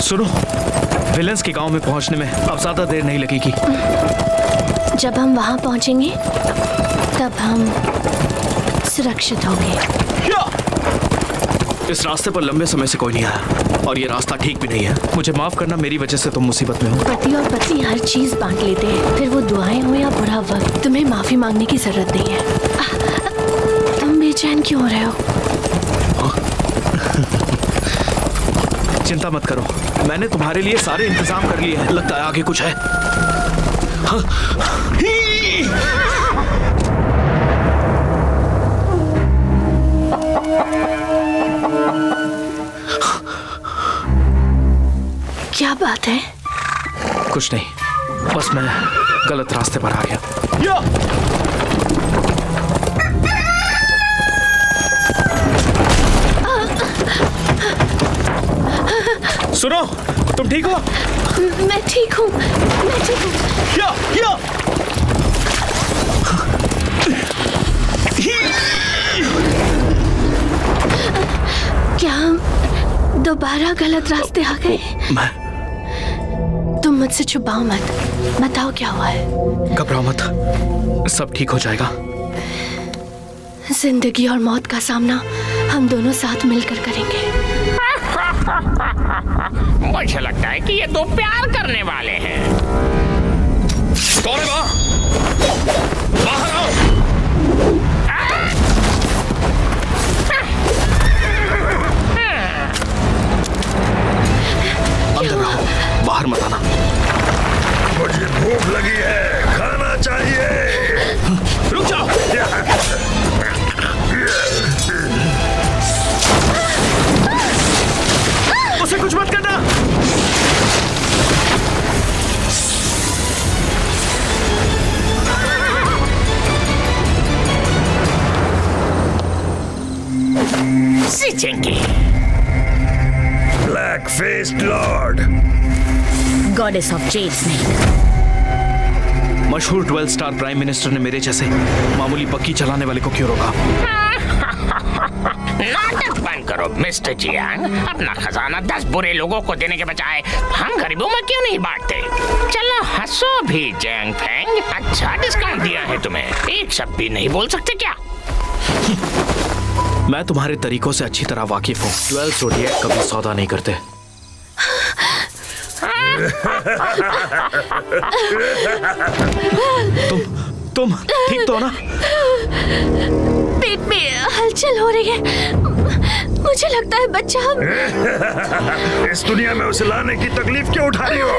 सुनो, विलेंस के गांव में पहुंचने में अब ज्यादा देर नहीं लगेगी। जब हम वहां पहुंचेंगे तब हम सुरक्षित होंगे। इस रास्ते पर लंबे समय से कोई नहीं आया और ये रास्ता ठीक भी नहीं है। मुझे माफ करना, मेरी वजह से तुम मुसीबत में हो। पति और पत्नी हर चीज बांट लेते हैं, फिर वो दुआएं हो या बुरा वक्त, तुम्हें माफी मांगने की जरूरत नहीं है। तुम बेचैन क्यों हो रहे हो? चिंता मत करो, मैंने तुम्हारे लिए सारे इंतजाम कर लिए हैं। लगता है आगे कुछ है। क्या बात है? कुछ नहीं, बस मैं गलत रास्ते पर आ गया। सुनो, तुम ठीक हो? मैं ठीक हूँ, मैं ठीक हूँ। क्या हम दोबारा गलत रास्ते आ गए? तुम मुझसे छुपाओ मत, बताओ क्या हुआ है। घबराओ मत, सब ठीक हो जाएगा। जिंदगी और मौत का सामना हम दोनों साथ मिलकर करेंगे। मुझे लगता है कि ये दो प्यार करने वाले हैं। कौन है वहाँ? बाहर आओ। अंदर रहो, बाहर मत आना। मुझे भूख लगी है, खाना चाहिए। रुक जाओ। उसे कुछ मत करना। Black faced Lord, goddess of Z snake. मशहूर 12 स्टार प्राइम मिनिस्टर ने मेरे जैसे मामूली पक्की चलाने वाले को क्यों रोका? नाटक बंद करो मिस्टर जियांग। अपना खजाना 10 बुरे लोगों को देने के बजाय हम गरीबों में क्यों नहीं बांटते? चलो हंसो भी जैंग फैंग, अच्छा डिस्काउंट दिया है तुम्हें। एक शब्द भी नहीं बोल सकते क्या? मैं तुम्हारे तरीकों से अच्छी तरह वाकिफ हूँ। 12 ज़ोडिएक कभी सौदा नहीं करते। तुम ठीक तो हो ना? पेट में हलचल हो रही है, मुझे लगता है बच्चा इस दुनिया में उसे लाने की तकलीफ क्यों उठा रही हो?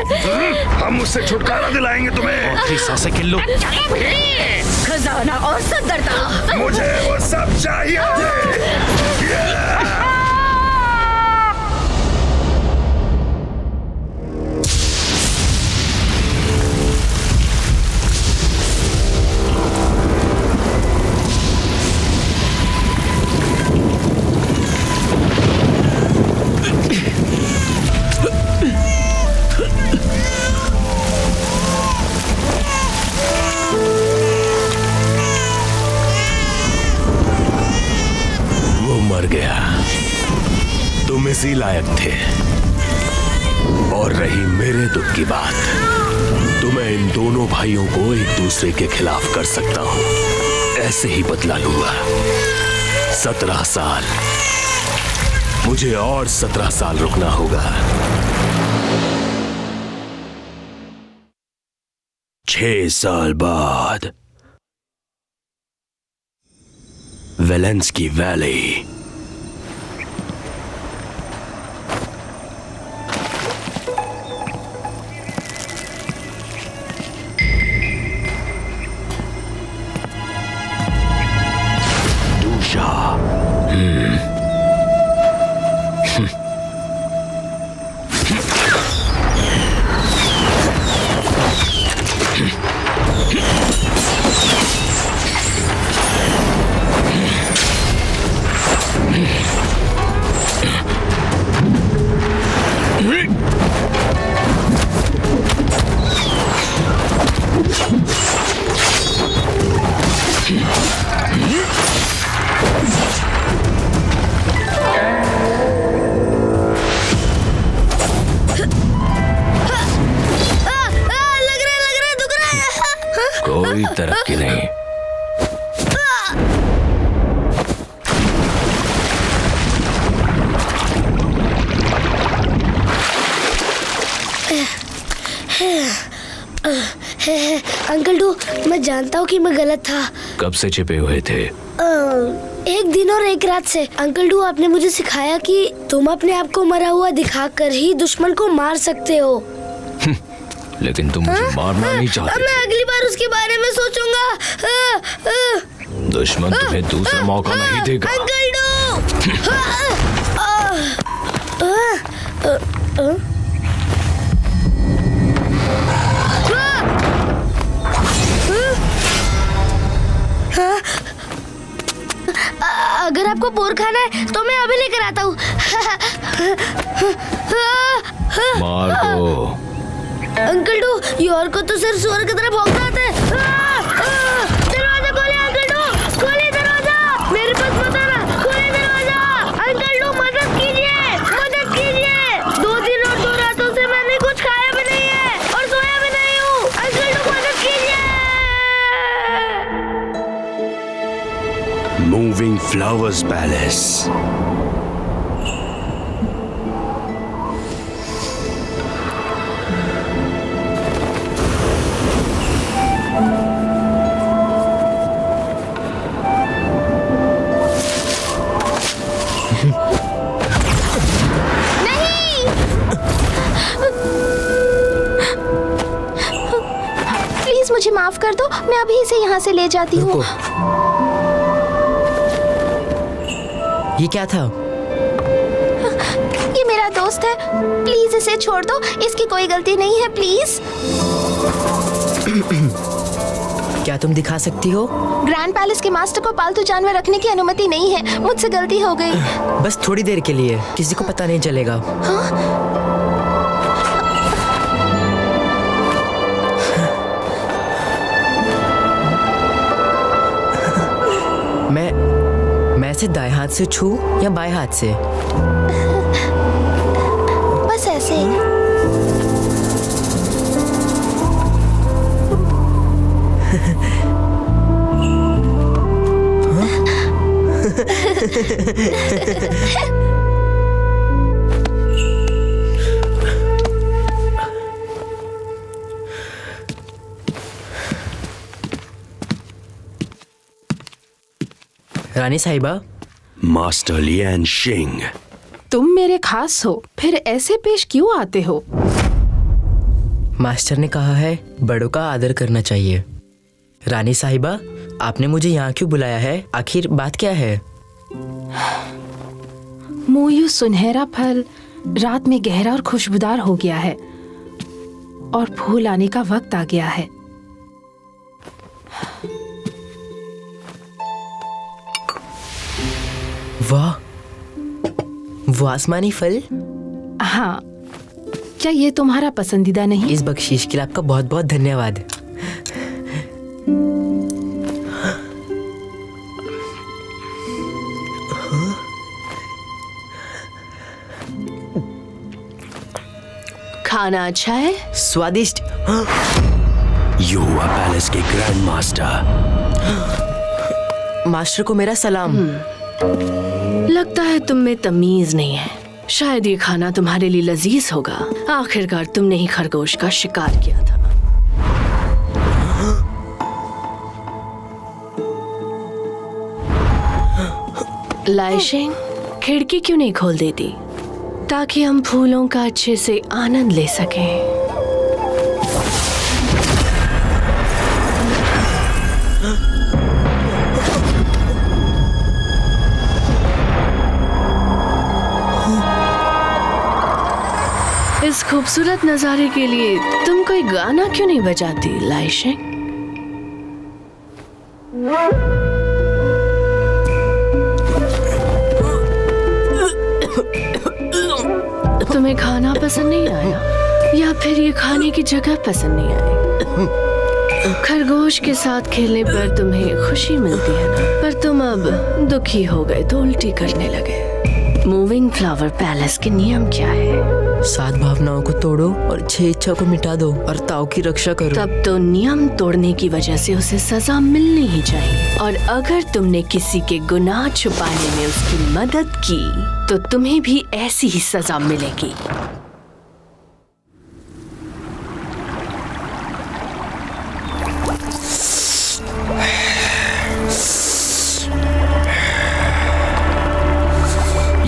हम उससे छुटकारा दिलाएंगे तुम्हें। आखिरी सांसें गिन लो। खजाना और सदरता, मुझे वो सब चाहिए। मर गया, तुम इसी लायक थे। और रही मेरे दुख की बात, तो मैं इन दोनों भाइयों को एक दूसरे के खिलाफ कर सकता हूं। ऐसे ही बदला लूंगा। 17 साल, मुझे और 17 साल रुकना होगा। 6 साल बाद वेलेंस्की वैली। अंकल डू, मैं जानता हूँ कि मैं गलत था। कब से छिपे हुए थे? एक दिन और एक रात से। अंकल डू, आपने मुझे सिखाया कि तुम अपने आप को मरा हुआ दिखाकर ही दुश्मन को मार सकते हो। लेकिन तुम मुझे मारना नहीं चाहते मैं अगली बार उसके बारे में सोचूंगा। दुश्मन तुम्हें दूसरा मौका नहीं देगा। Uncle do! अगर आपको बोर खाना है तो मैं अभी लेकर आता हूँ। मार दो। अंकल डू, योर को तो सिर्फ सुअर की तरह भौंकना आता है। दरवाजा खोले अंकल डू, खोले दरवाजा। मेरे पास मत आना, खोले दरवाजा। अंकल डू, मदद कीजिए, मदद कीजिए। 2 दिन और 2 रातों से मैंने कुछ खाया भी नहीं है और सोया भी नहीं हूँ। अंकल डू, मदद कीजिए। Moving flowers palace. प्लीज मुझे माफ कर दो, मैं अभी इसे यहाँ से ले जाती हूँ। ये क्या था? ये मेरा दोस्त है, प्लीज इसे छोड़ दो, इसकी कोई गलती नहीं है, प्लीज। क्या तुम दिखा सकती हो? ग्रैंड पैलेस के मास्टर को पालतू जानवर रखने की अनुमति नहीं है, मुझसे गलती हो गई। बस थोड़ी देर के लिए, किसी को पता नहीं चलेगा। मैं इसे दाएं हाथ से छू या बाएं हाथ से? बस ऐसे। रानी साहिबा। मास्टर लियान शिंग। तुम मेरे खास हो, फिर ऐसे पेश क्यों आते हो? मास्टर ने कहा है बड़ों का आदर करना चाहिए। रानी साहिबा, आपने मुझे यहाँ क्यों बुलाया है? आखिर बात क्या है? मोयू सुनहरा फल रात में गहरा और खुशबूदार हो गया है और फूल आने का वक्त आ गया है। वाह, वो आसमानी फल। हाँ, क्या ये तुम्हारा पसंदीदा नहीं? इस बख्शीश के लिए आपका बहुत बहुत धन्यवाद। खाना अच्छा है? स्वादिष्ट। युवा पैलेस के ग्रैंड मास्टर। मास्टर को मेरा सलाम। लगता है तुम में तमीज नहीं है। शायद ये खाना तुम्हारे लिए लजीज होगा। आखिरकार तुमने ही खरगोश का शिकार किया था। लाइशिंग, खिड़की क्यों नहीं खोल देती ताकि हम फूलों का अच्छे से आनंद ले सकें? इस खूबसूरत नजारे के लिए तुम कोई गाना क्यों नहीं बजाती लाइशिंग? तुम्हें खाना पसंद नहीं आया या फिर ये खाने की जगह पसंद नहीं आई? खरगोश के साथ खेलने पर तुम्हें खुशी मिलती है ना, पर तुम अब दुखी हो गए तो उल्टी करने लगे। मूविंग फ्लावर पैलेस के नियम क्या है? 7 भावनाओं को तोड़ो और 6 इच्छा को मिटा दो और ताऊ की रक्षा करो। तब तो नियम तोड़ने की वजह से उसे सजा मिलनी ही चाहिए। और अगर तुमने किसी के गुनाह छुपाने में उसकी मदद की तो तुम्हें भी ऐसी ही सजा मिलेगी।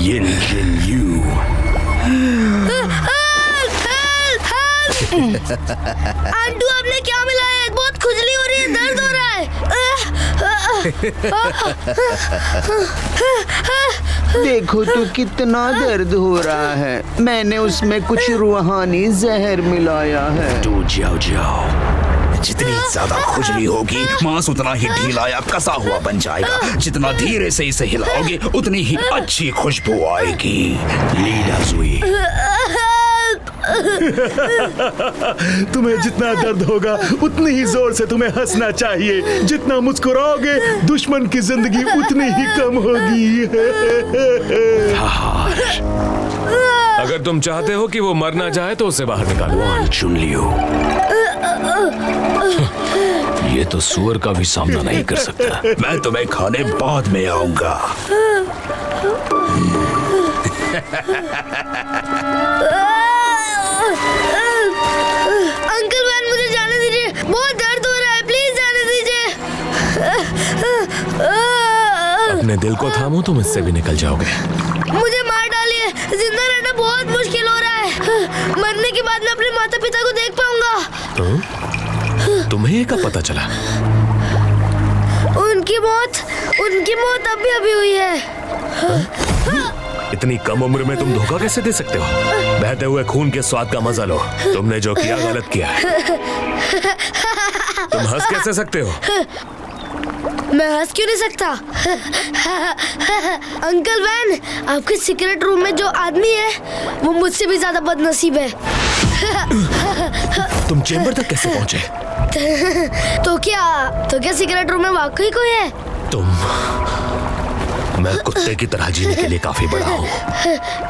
Yin Jin Yu. आंटू आपने क्या मिलाया है? बहुत खुजली हो रही है, दर्द हो रहा है। देखो तो कितना दर्द हो रहा है। मैंने उसमें कुछ रूहानी जहर मिलाया है। तू जाओ जाओ। जितनी ज्यादा खुजली होगी मांस उतना ही ढीला या कसा हुआ बन जाएगा। जितना धीरे से इसे हिलाओगे उतनी ही अच्छी खुशबू आएगी। लीडा सुई। तुम्हें जितना दर्द होगा उतनी ही जोर से तुम्हें हंसना चाहिए। जितना मुस्कुराओगे दुश्मन की जिंदगी उतनी ही कम होगी। अगर तुम चाहते हो कि वो मर ना जाए तो उसे बाहर निकालो। चुन लियो। ये तो सुअर का भी सामना नहीं कर सकता। मैं तुम्हें खाने बाद में आऊंगा। अंकल वैन, मुझे जाने दीजिए, बहुत दर्द हो रहा है, प्लीज जाने दीजिए। अपने दिल को थामो, तुम इससे भी निकल जाओगे। मुझे मार डालिए, जिंदा रहना बहुत मुश्किल हो रहा है। मरने के बाद मैं अपने माता पिता को देख पाऊंगा। तुम्हें ये कब पता चला? उनकी मौत अभी हुई है। इतनी कम उम्र में तुम धोखा कैसे दे सकते हो? बहते हुए खून के स्वाद का मजा लो। तुमने जो किया गलत किया है। तुम हंस कैसे सकते हो? मैं हंस क्यों नहीं सकता? अंकल वैन, आपके सीक्रेट रूम में जो आदमी है वो मुझसे भी ज्यादा बदनसीब है। तुम चेंबर तक कैसे पहुंचे? तो क्या सीक्रेट रूम में वाकई कोई है? मैं कुत्ते की तरह जीने के लिए काफी बड़ा हूँ।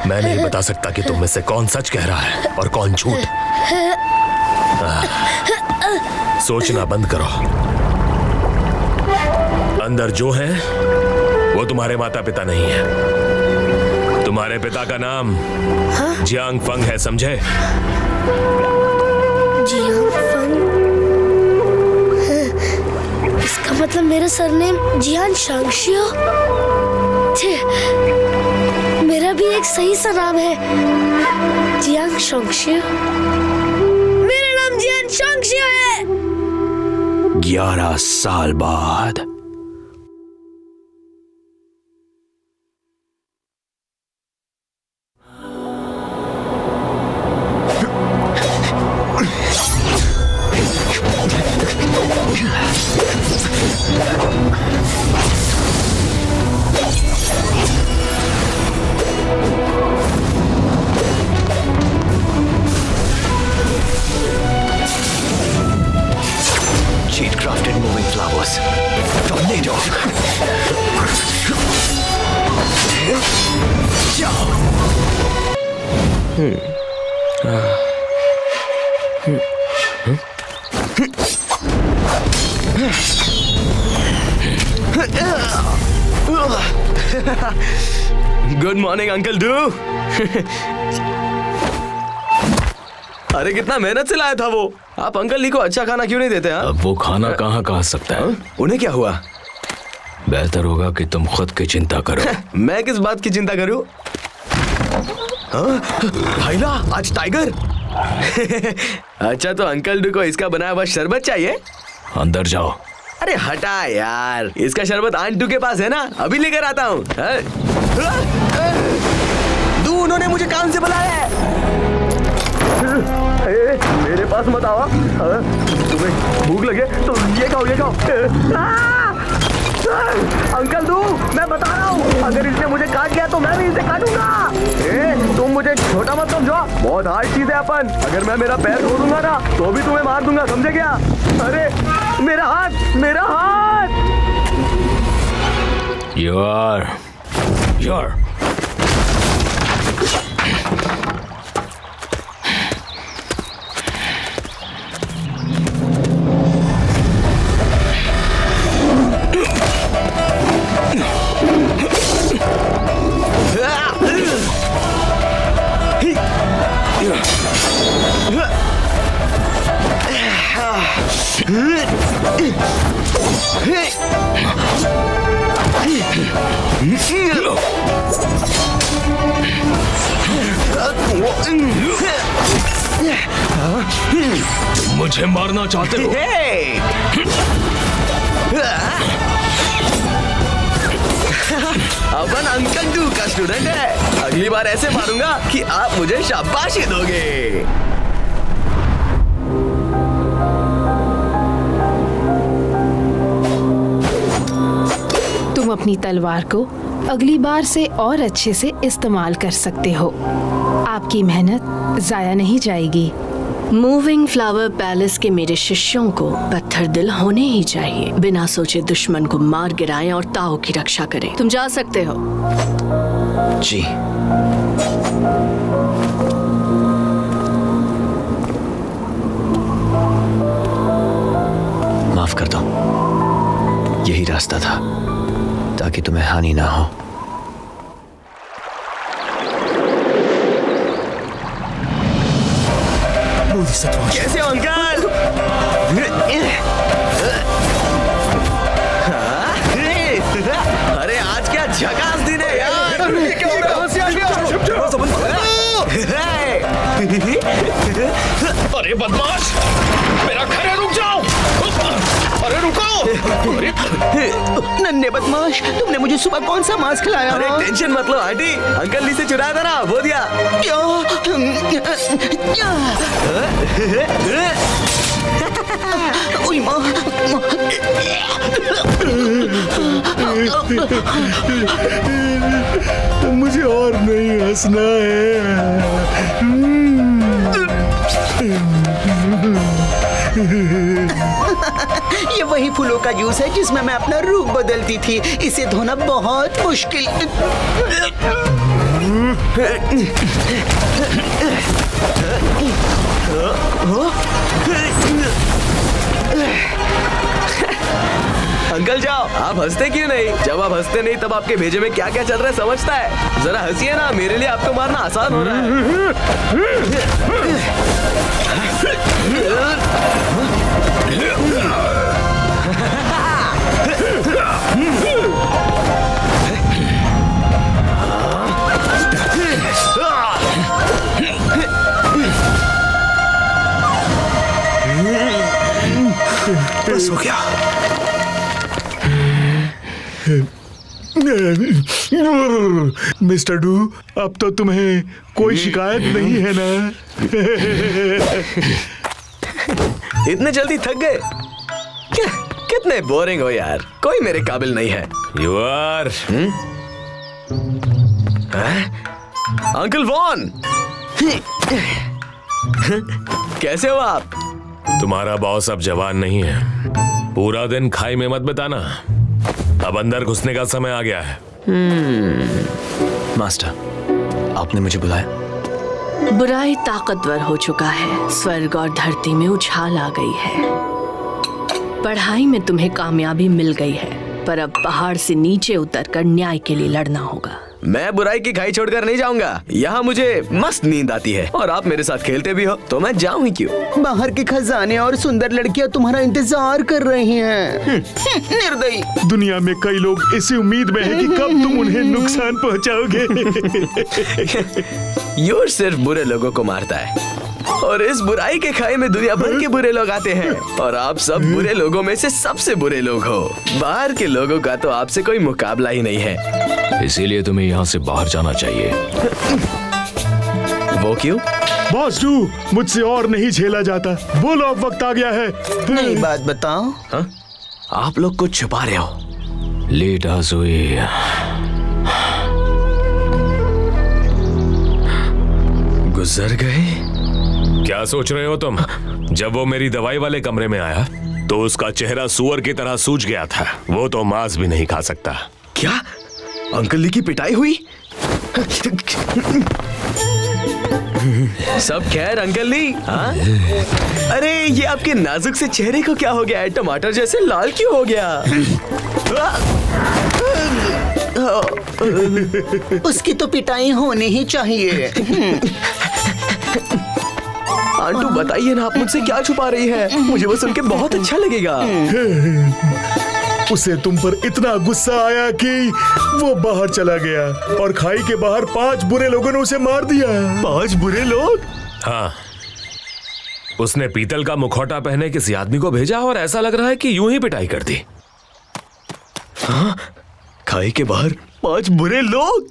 मैं नहीं बता सकता कि तुम में से कौन सच कह रहा है और कौन झूठ। सोचना बंद करो। अंदर जो है वो तुम्हारे माता पिता नहीं है। तुम्हारे पिता का नाम जियांग फंग है, समझे? जियांग फंग? इसका मतलब मेरा सरनेम जियान शांगशियो। मेरा भी एक सही सा नाम है, जियांग शांगशियो। मेरा नाम जियान शांगशियो है। 11 साल बाद। Crafted moving flowers. Tornado. Good morning uncle do. अरे कितना मेहनत से लाया था वो। आप अंकल ली को अच्छा खाना क्यों नहीं देते? अब वो खाना कहाँ खा सकता है? उन्हें क्या हुआ? बेहतर होगा कि तुम खुद की चिंता करो। मैं किस बात की चिंता करूं? भाईला, आज टाइगर। अच्छा, तो अंकल डू को इसका बनाया हुआ शरबत चाहिए? अंदर जाओ। अरे हटा यार, इसका शरबत आंटू के पास है ना, अभी लेकर आता हूँ। डू, उन्होंने मुझे काम से बुलाया है। मेरे पास मत आओ। तुम्हें भूख लगे तो ये खाओ, ये खाओ। अंकल डू, मैं बता रहा हूँ, अगर इसने मुझे काट लिया तो मैं भी इसे काटूंगा। तुम मुझे छोटा मत समझो, बहुत हार्ड चीज है अपन। अगर मैं मेरा पैर धो दूंगा ना तो भी तुम्हें मार दूंगा, समझे क्या? अरे मेरा हाथ, मेरा हाथ। यार मुझे मारना चाहते हो? अपन अंकल डू का स्टूडेंट है। अगली बार ऐसे मारूंगा कि आप मुझे शाबाशी दोगे। तुम अपनी तलवार को अगली बार से और अच्छे से इस्तेमाल कर सकते हो। आपकी मेहनत जाया नहीं जाएगी। मूविंग फ्लावर पैलेस के मेरे शिष्यों को पत्थर दिल होने ही चाहिए। बिना सोचे दुश्मन को मार गिराएं और ताओ की रक्षा करें। तुम जा सकते हो। जी। माफ कर दो, यही रास्ता था ताकि तुम्हें हानि ना हो। कैसे हो अंकल? अरे आज क्या झकास दिन है यार। अरे बदमाश, मेरा घर है, रुक जाओ। अरे रुको। नन्हे बदमाश, तुमने मुझे सुबह कौन सा मांस खिलाया? अरे टेंशन मत लो आंटी, अंकल ली से चुराया था ना, वो दिया। ओए माँ। मुझे और नहीं हंसना ये वही फूलों का जूस है जिसमें मैं अपना रूप बदलती थी। इसे धोना बहुत मुश्किल। अंकल जाओ, आप हंसते क्यों नहीं? जब आप हंसते नहीं तब आपके भेजे में क्या क्या चल रहा है समझता है? जरा हंसिए ना, मेरे लिए आपको मारना आसान हो रहा है। बस हो गया। मिस्टर डू, अब तो तुम्हें कोई शिकायत नहीं है ना? इतने जल्दी थक गए? कितने बोरिंग हो यार, कोई मेरे काबिल नहीं है। You are. अंकल वॉन, कैसे हो आप? तुम्हारा बॉस अब जवान नहीं है। पूरा दिन खाई में मत बिताना, अब अंदर घुसने का समय आ गया है। मास्टर, आपने मुझे बुलाया? बुराई ताकतवर हो चुका है, स्वर्ग और धरती में उछाल आ गई है। पढ़ाई में तुम्हें कामयाबी मिल गई है, पर अब पहाड़ से नीचे उतरकर न्याय के लिए लड़ना होगा। मैं बुराई की खाई छोड़कर नहीं जाऊंगा। यहाँ मुझे मस्त नींद आती है और आप मेरे साथ खेलते भी हो, तो मैं जाऊँ ही क्यों? बाहर के खजाने और सुंदर लड़कियां तुम्हारा इंतजार कर रही हैं। निर्दयी। दुनिया में कई लोग इसी उम्मीद में हैं कि कब तुम उन्हें नुकसान पहुंचाओगे। यूर सिर्फ बुरे लोगों को मारता है और इस बुराई के खाई में दुनिया भर के बुरे लोग आते हैं और आप सब बुरे लोगों में से सबसे बुरे लोग हो। बाहर के लोगों का तो आपसे कोई मुकाबला ही नहीं है। इसीलिए तुम्हें यहाँ से बाहर जाना चाहिए। वो क्यों? बॉस डू, मुझसे और नहीं झेला जाता। बोलो, अब वक्त आ गया है। नई बात बताओ। हा? आप लोग कुछ छुपा रहे हो। लेट हुई। गुजर गए? क्या सोच रहे हो तुम? जब वो मेरी दवाई वाले कमरे में आया तो उसका चेहरा सुअर की तरह सूज गया था। वो तो मांस भी नहीं खा सकता। क्या अंकल ली की पिटाई हुई? सब खैर अंकल ली? हाँ? अरे ये आपके नाजुक से चेहरे को क्या हो गया है? टमाटर जैसे लाल क्यों हो गया? उसकी तो पिटाई होनी ही चाहिए। आंटू बताइए ना, आप मुझसे क्या छुपा रही है? मुझे वो सुन के बहुत अच्छा लगेगा। उसे तुम पर इतना गुस्सा आया कि वो बाहर चला गया और खाई के बाहर 5 बुरे लोगों ने उसे मार दिया। 5 बुरे लोग? हाँ, उसने पीतल का मुखौटा पहने किसी आदमी को भेजा और ऐसा लग रहा है कि यूं ही पिटाई कर दी। हाँ, खाई के बाहर 5 बुरे लोग?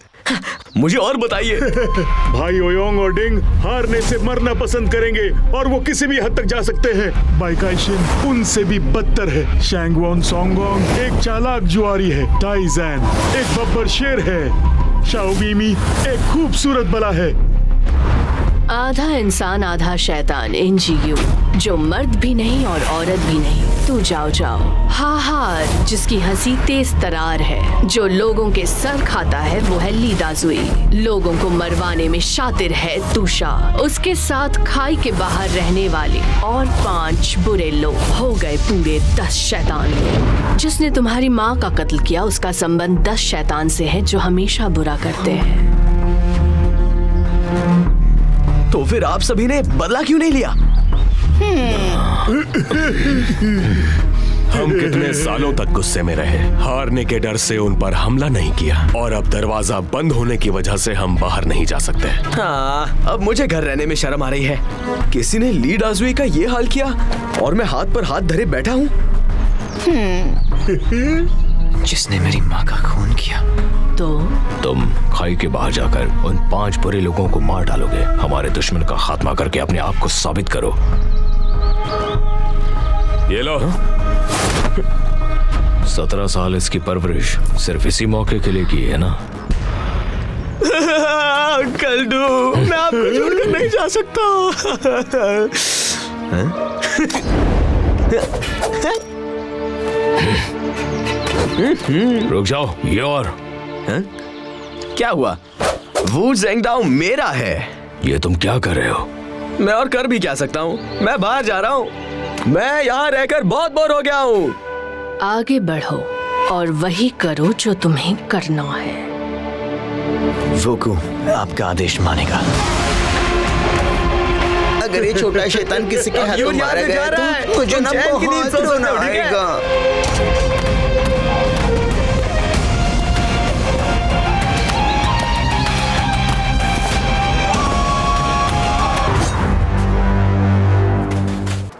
मुझे और बताइए। भाई ओयोंग और डिंग हारने से मरना पसंद करेंगे और वो किसी भी हद तक जा सकते हैं। बाइकाइशिन उनसे भी बदतर है। शैंगवॉन सोंगोंग एक चालाक जुआरी है। टाइजैन एक बब्बर शेर है। शाओबीमी एक खूबसूरत बला है। आधा इंसान आधा शैतान इंजीयू, जो मर्द भी नहीं और औरत भी नहीं। तू जाओ जाओ। हाहार जिसकी हंसी तेज तरार है, जो लोगों के सर खाता है वो है ली दाजुई। लोगों को मरवाने में शातिर है तुषा। उसके साथ खाई के बाहर रहने वाले और 5 बुरे लोग हो गए पूरे 10 शैतान। जिसने तुम्हारी माँ का कत्ल किया उसका संबंध 10 शैतान से है जो हमेशा बुरा करते हैं। तो फिर आप सभी ने बदला क्यों नहीं लिया? हम कितने सालों तक गुस्से में रहे, हारने के डर से उन पर हमला नहीं किया और अब दरवाजा बंद होने की वजह से हम बाहर नहीं जा सकते। हाँ, अब मुझे घर रहने में शर्म आ रही है। किसी ने ली दाजुई का ये हाल किया और मैं हाथ पर हाथ धरे बैठा हूँ। जिसने मेरी माँ का खून किया। तो तुम खाई के बाहर जाकर उन 5 बुरे लोगों को मार डालोगे। हमारे दुश्मन का खात्मा करके अपने आप को साबित करो। ये लो। 17 साल इसकी परवरिश सिर्फ इसी मौके के लिए की है ना? कल्डू, मैं आपको छोड़कर नहीं जा सकता। रुक जाओ, ये और क्या हुआ? वू ज़ेंगडाओ मेरा है। ये तुम क्या कर रहे हो? मैं और कर भी क्या सकता हूँ? मैं बाहर जा रहा हूँ। मैं यहाँ रहकर बहुत बोर हो गया हूँ। आगे बढ़ो और वही करो जो तुम्हें करना है। वोकू आपका आदेश मानेगा। अगर ये छोटा शैतान किसी के हाथों मारा गया तो मुझे ना बहुत रोना आएगा।